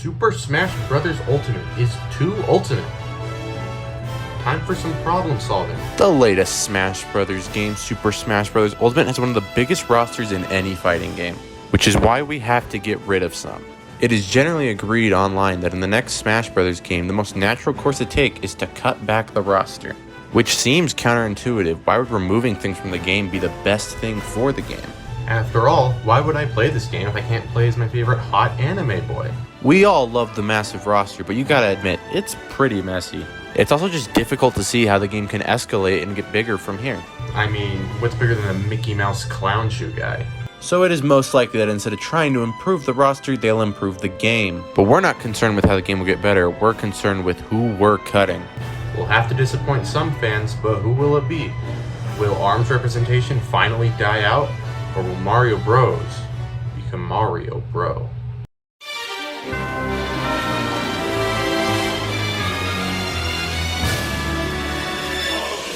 Super Smash Bros. Ultimate is too ultimate. Time for some problem solving. The latest Smash Bros. Game, Super Smash Bros. Ultimate, has one of the biggest rosters in any fighting game, which is why we have to get rid of some. It is generally agreed online that in the next Smash Bros. Game, the most natural course to take is to cut back the roster, which seems counterintuitive. Why would removing things from the game be the best thing for the game? After all, why would I play this game if I can't play as my favorite hot anime boy? We all love the massive roster, but you gotta admit, it's pretty messy. It's also just difficult to see how the game can escalate and get bigger from here. I mean, what's bigger than a Mickey Mouse clown shoe guy? So it is most likely that instead of trying to improve the roster, they'll improve the game. But we're not concerned with how the game will get better, we're concerned with who we're cutting. We'll have to disappoint some fans, but who will it be? Will ARMS representation finally die out? Or will Mario Bros. Become Mario Bro?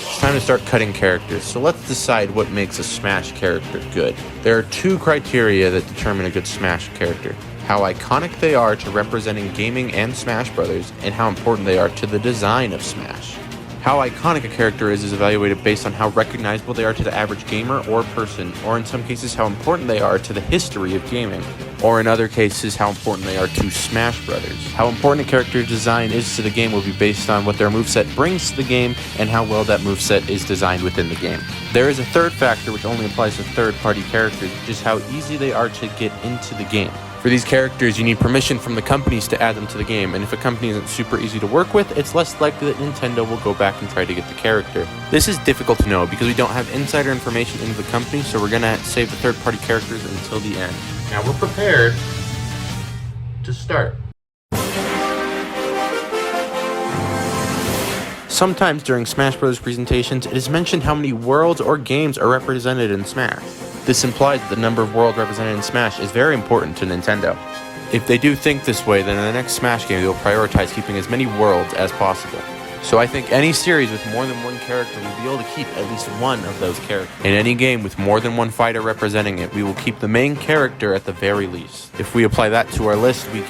It's time to start cutting characters, so let's decide what makes a Smash character good. There are two criteria that determine a good Smash character: how iconic they are to representing gaming and Smash Brothers, and how important they are to the design of Smash. How iconic a character is evaluated based on how recognizable they are to the average gamer or person, or in some cases how important they are to the history of gaming, or in other cases how important they are to Smash Brothers. How important a character design is to the game will be based on what their moveset brings to the game and how well that moveset is designed within the game. There is a third factor which only applies to third-party characters, which is how easy they are to get into the game. For these characters, you need permission from the companies to add them to the game, and if a company isn't super easy to work with, it's less likely that Nintendo will go back and try to get the character. This is difficult to know because we don't have insider information into the company, so we're gonna save the third-party characters until the end. Now we're prepared to start. Sometimes during Smash Bros. Presentations, it is mentioned how many worlds or games are represented in Smash. This implies that the number of worlds represented in Smash is very important to Nintendo. If they do think this way, then in the next Smash game they will prioritize keeping as many worlds as possible. So I think any series with more than one character will be able to keep at least one of those characters. In any game with more than one fighter representing it, we will keep the main character at the very least. If we apply that to our list, we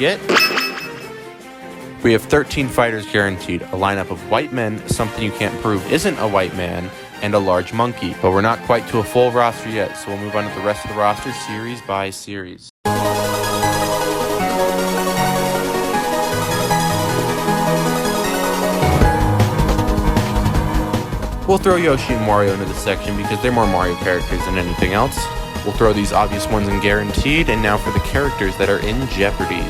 have 13 fighters guaranteed, a lineup of white men, something you can't prove isn't a white man, and a large monkey. But we're not quite to a full roster yet, so we'll move on to the rest of the roster series by series. We'll throw Yoshi and Mario into this section because they're more Mario characters than anything else. We'll throw these obvious ones in guaranteed, and now for the characters that are in jeopardy: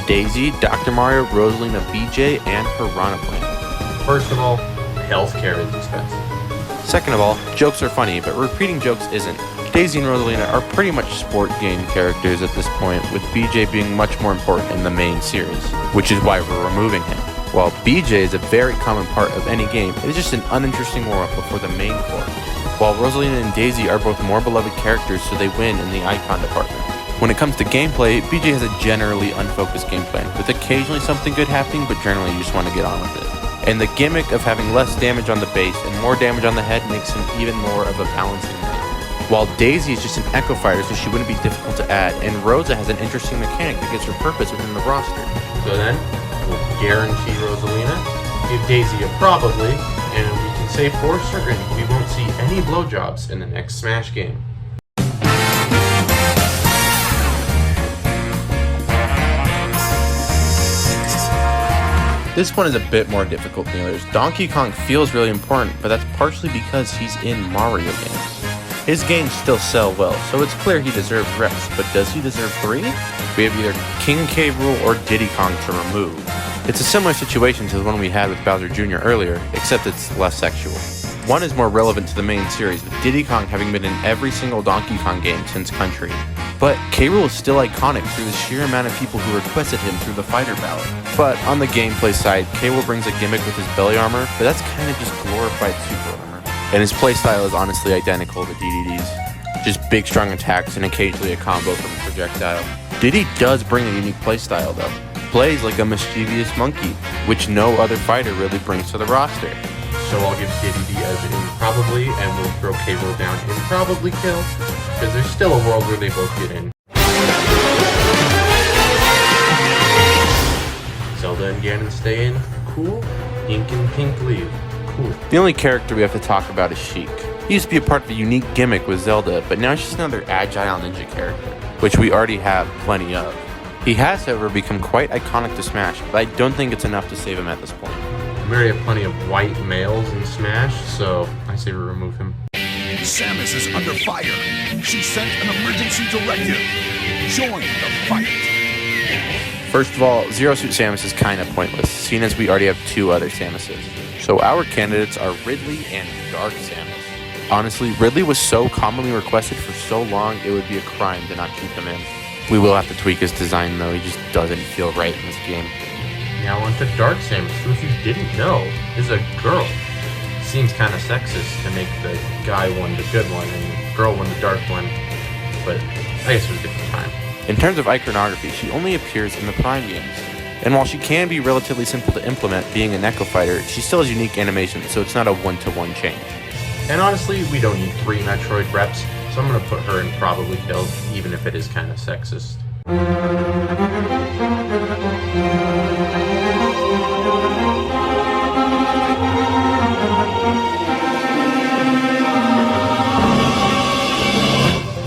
Daisy, Dr. Mario, Rosalina, BJ, and Piranha Plant. First of all, healthcare is expensive. Second of all, jokes are funny, but repeating jokes isn't. Daisy and Rosalina are pretty much sport game characters at this point, with BJ being much more important in the main series, which is why we're removing him. While BJ is a very common part of any game, it is just an uninteresting warm-up before the main core. While Rosalina and Daisy are both more beloved characters, so they win in the icon department. When it comes to gameplay, BJ has a generally unfocused game plan, with occasionally something good happening, but generally you just want to get on with it. And the gimmick of having less damage on the base and more damage on the head makes him even more of a balancing knight. While Daisy is just an echo fighter, so she wouldn't be difficult to add, and Rosa has an interesting mechanic that gives her purpose within the roster. So then, we'll guarantee Rosalina, give Daisy a probably, and we can say for certain we won't see any blowjobs in the next Smash game. This one is a bit more difficult than the others. Donkey Kong feels really important, but that's partially because he's in Mario games. His games still sell well, so it's clear he deserves reps, but does he deserve 3? We have either King K. Rool or Diddy Kong to remove. It's a similar situation to the one we had with Bowser Jr. earlier, except it's less sexual. One is more relevant to the main series, with Diddy Kong having been in every single Donkey Kong game since Country. But K. Rool is still iconic through the sheer amount of people who requested him through the fighter ballot. But on the gameplay side, K. Rool brings a gimmick with his belly armor, but that's kind of just glorified super armor. And his playstyle is honestly identical to DDD's. Just big strong attacks and occasionally a combo from a projectile. Diddy does bring a unique playstyle though. He plays like a mischievous monkey, which no other fighter really brings to the roster. So I'll give Diddy the edge in probably, and we'll throw K. Rool down in probably kill, because there's still a world where they both get in. Zelda and Ganon stay in. Cool. Ink and Pink leave. Cool. The only character we have to talk about is Sheik. He used to be a part of a unique gimmick with Zelda, but now he's just another agile ninja character, which we already have plenty of. He has, however, become quite iconic to Smash, but I don't think it's enough to save him at this point. We already have plenty of white males in Smash, so I say we remove him. Samus is under fire. She sent an emergency directive. Join the fight. First of all, Zero Suit Samus is kind of pointless, seeing as we already have 2 other Samuses. So our candidates are Ridley and Dark Samus. Honestly, Ridley was so commonly requested for so long, it would be a crime to not keep him in. We will have to tweak his design though, he just doesn't feel right in this game. Now on to Dark Samus, who, if you didn't know, is a girl. Seems kind of sexist to make the guy one the good one and the girl one the dark one, but I guess it was a different time. In terms of iconography, she only appears in the Prime games. And while she can be relatively simple to implement, being a Neko fighter, she still has unique animation, so it's not a one-to-one change. And honestly, we don't need 3 Metroid reps, so I'm going to put her in probably killed, even if it is kind of sexist.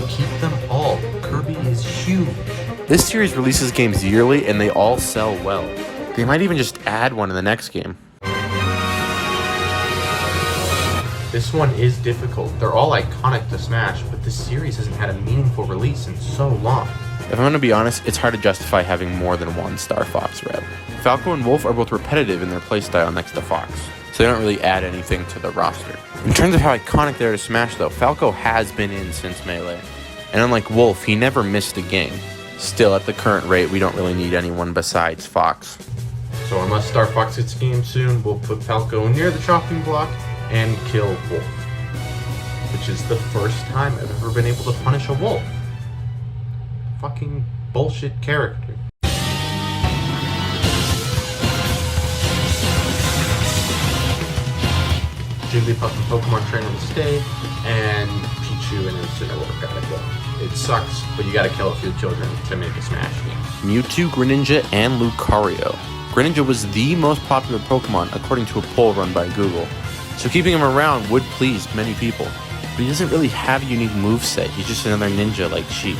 Keep them all. Kirby is huge. This series releases games yearly, and they all sell well. They might even just add one in the next game. This one is difficult. They're all iconic to Smash, but this series hasn't had a meaningful release in so long. If I'm going to be honest, it's hard to justify having more than one Star Fox rep. Falco and Wolf are both repetitive in their playstyle next to Fox, so they don't really add anything to the roster. In terms of how iconic they are to Smash though, Falco has been in since Melee, and unlike Wolf, he never missed a game. Still, at the current rate, we don't really need anyone besides Fox. So unless Star Fox hits game soon, we'll put Falco near the chopping block and kill Wolf, which is the first time I've ever been able to punish a wolf. Fucking bullshit character. Jigglypuff and Pokemon Trainer will stay, and Pichu and Incineroar gotta go. It sucks, but you gotta kill a few children to make a Smash game. Mewtwo, Greninja, and Lucario. Greninja was the most popular Pokemon according to a poll run by Google, so keeping him around would please many people. But he doesn't really have a unique moveset, he's just another ninja like Sheik,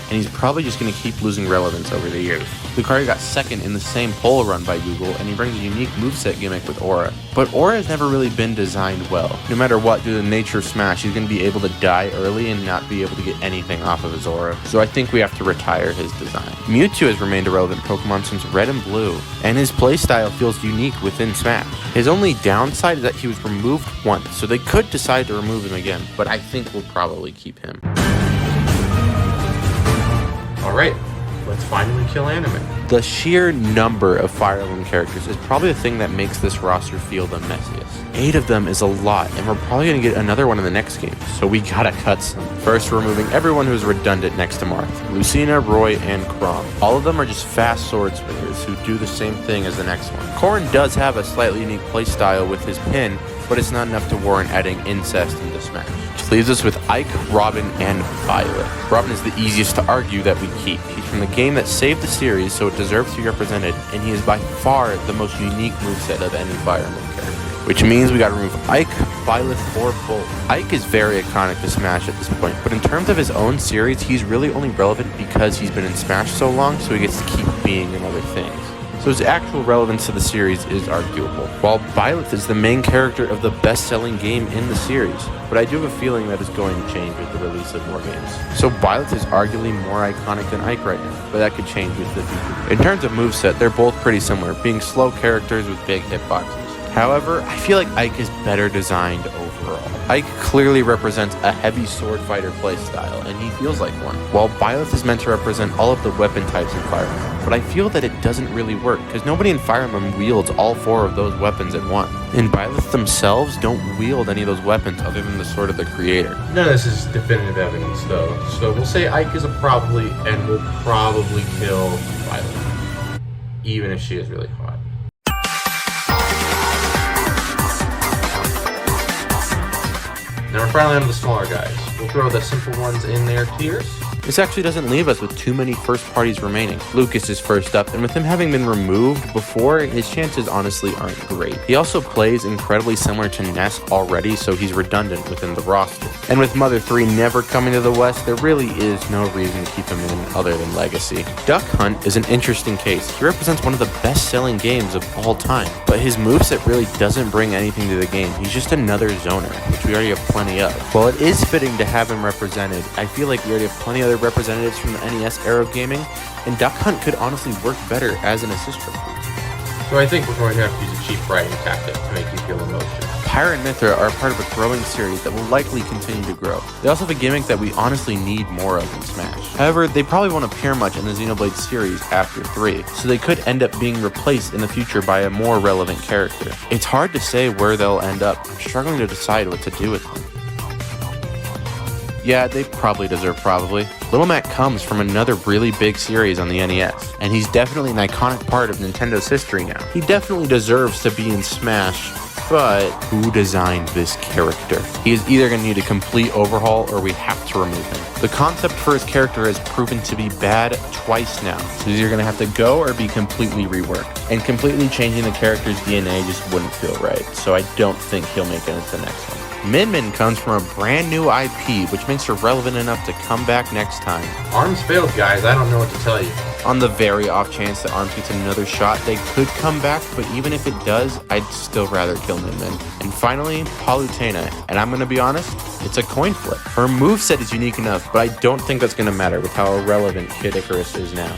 and he's probably just going to keep losing relevance over the years. Lucario got second in the same poll run by Google, and he brings a unique moveset gimmick with Aura. But Aura has never really been designed well. No matter what, due to the nature of Smash, he's going to be able to die early and not be able to get anything off of his Aura. So I think we have to retire his design. Mewtwo has remained a relevant Pokemon since Red and Blue, and his playstyle feels unique within Smash. His only downside is that he was removed once, so they could decide to remove him again, but I think we'll probably keep him. Alright, let's finally kill anime. The sheer number of Fire Emblem characters is probably the thing that makes this roster feel the messiest. 8 of them is a lot, and we're probably going to get another one in the next game, so we gotta cut some. First, we're removing everyone who's redundant next to Marth. Lucina, Roy, and Chrom. All of them are just fast sword swingers who do the same thing as the next one. Corrin does have a slightly unique playstyle with his pin, but it's not enough to warrant adding incest into Smash. Which leaves us with Ike, Robin, and Violet. Robin is the easiest to argue that we keep. He's from the game that saved the series, so it deserves to be represented, and he is by far the most unique moveset of any Fire Emblem character. Which means we gotta remove Ike, Violet, or both. Ike is very iconic to Smash at this point, but in terms of his own series, he's really only relevant because he's been in Smash so long, so he gets to keep being in other things. So his actual relevance to the series is arguable, while Byleth is the main character of the best-selling game in the series, but I do have a feeling that is going to change with the release of more games. So Byleth is arguably more iconic than Ike right now, but that could change with the future. In terms of moveset, they're both pretty similar, being slow characters with big hitboxes. However, I feel like Ike is better designed overall. Ike clearly represents a heavy sword fighter playstyle, and he feels like one, while Byleth is meant to represent all of the weapon types in Fire Emblem. But I feel that it doesn't really work, because nobody in Fire Emblem wields all 4 of those weapons at once. And Byleth themselves don't wield any of those weapons other than the sword of the creator. None of this is definitive evidence, though, so we'll say Ike is a probably, and we'll probably kill Violet, even if she is really hot. Now we're finally on to the smaller guys. We'll throw the simple ones in their tiers. This actually doesn't leave us with too many first parties remaining. Lucas is first up, and with him having been removed before, his chances honestly aren't great. He also plays incredibly similar to Ness already, so he's redundant within the roster. And with Mother 3 never coming to the West, there really is no reason to keep him in other than Legacy. Duck Hunt is an interesting case. He represents one of the best-selling games of all time, but his moveset really doesn't bring anything to the game. He's just another zoner, which we already have plenty of. While it is fitting to have him represented, I feel like we already have plenty of other representatives from the NES era of gaming, and Duck Hunt could honestly work better as an assist rifle. So I think we're going to have to use a cheap writing tactic to make you feel emotion. Pyra and Mithra are part of a growing series that will likely continue to grow. They also have a gimmick that we honestly need more of in Smash. However, they probably won't appear much in the Xenoblade series after 3, so they could end up being replaced in the future by a more relevant character. It's hard to say where they'll end up. I'm struggling to decide what to do with them. Yeah, they probably deserve probably. Little Mac comes from another really big series on the NES, and he's definitely an iconic part of Nintendo's history now. He definitely deserves to be in Smash, but who designed this character? He is either going to need a complete overhaul or we have to remove him. The concept for his character has proven to be bad twice now, so he's either going to have to go or be completely reworked. And completely changing the character's DNA just wouldn't feel right, so I don't think he'll make it into the next one. Min Min comes from a brand new IP, which makes her relevant enough to come back next time. Arms failed, guys. I don't know what to tell you. On the very off chance that Arms gets another shot, they could come back, but even if it does, I'd still rather kill Min Min. And finally, Palutena, and I'm gonna be honest, it's a coin flip. Her moveset is unique enough, but I don't think that's gonna matter with how irrelevant Kid Icarus is now.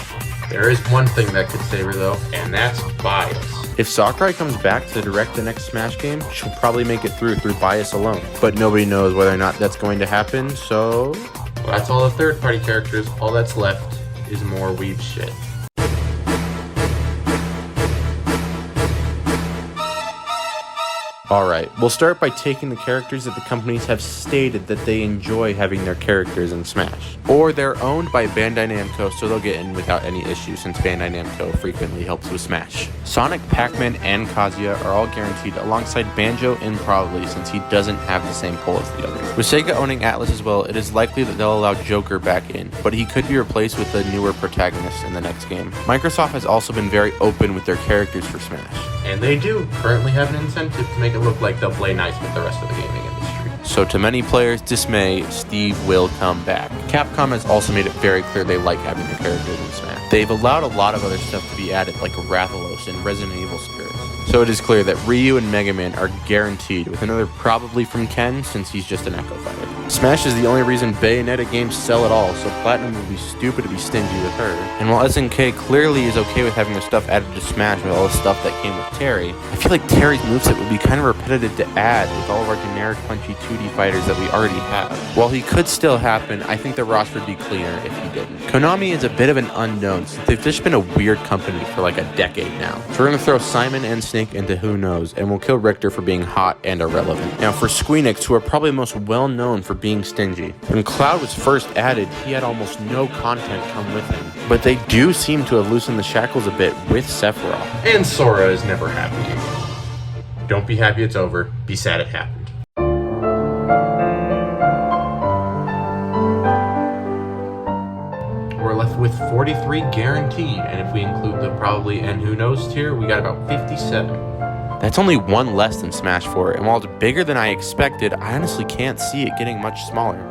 There is one thing that could save her, though, and that's bias. If Sakurai comes back to direct the next Smash game, she'll probably make it through bias alone. But nobody knows whether or not that's going to happen, so... Well, that's all the third-party characters. All that's left is more weeb shit. Alright, we'll start by taking the characters that the companies have stated that they enjoy having their characters in Smash. Or they're owned by Bandai Namco, so they'll get in without any issue since Bandai Namco frequently helps with Smash. Sonic, Pac-Man, and Kazuya are all guaranteed alongside Banjo improbably since he doesn't have the same pull as the others. With Sega owning Atlas as well, it is likely that they'll allow Joker back in, but he could be replaced with a newer protagonist in the next game. Microsoft has also been very open with their characters for Smash. And they do currently have an incentive to make it look like they'll play nice with the rest of the gaming industry. So to many players' dismay, Steve will come back. Capcom has also made it very clear they like having their characters in Smash. They've allowed a lot of other stuff to be added, like Rathalos and Resident Evil Spirits. So it is clear that Ryu and Mega Man are guaranteed, with another probably from Ken, since he's just an Echo Fighter. Smash is the only reason Bayonetta games sell at all, so Platinum would be stupid to be stingy with her. And while SNK clearly is okay with having their stuff added to Smash with all the stuff that came with Terry, I feel like Terry's moveset would be kind of repetitive to add with all of our generic punchy 2D fighters that we already have. While he could still happen, I think the roster would be cleaner if he didn't. Konami is a bit of an unknown, since they've just been a weird company for like a decade now. So we're gonna throw Simon and Snake into Who Knows, and we'll kill Richter for being hot and irrelevant. Now for Squeenix, who are probably most well known for being stingy. When Cloud was first added, he had almost no content come with him. But they do seem to have loosened the shackles a bit with Sephiroth. And Sora is never happy again. Don't be happy it's over, be sad it happened. We're left with 43 guaranteed, and if we include the probably and who knows tier, we got about 57. That's only one less than Smash 4, and while it's bigger than I expected, I honestly can't see it getting much smaller.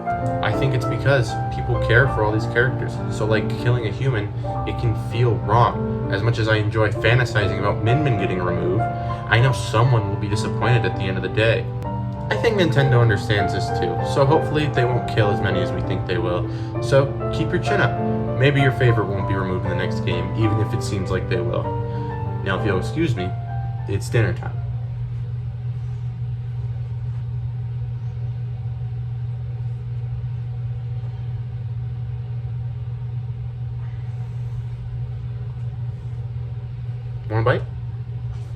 I think it's because people care for all these characters, so like killing a human, it can feel wrong. As much as I enjoy fantasizing about Min Min getting removed, I know someone will be disappointed at the end of the day. I think Nintendo understands this too, so hopefully they won't kill as many as we think they will. So keep your chin up. Maybe your favorite won't be removed in the next game, even if it seems like they will. Now if you'll excuse me, it's dinner time. Want a bite?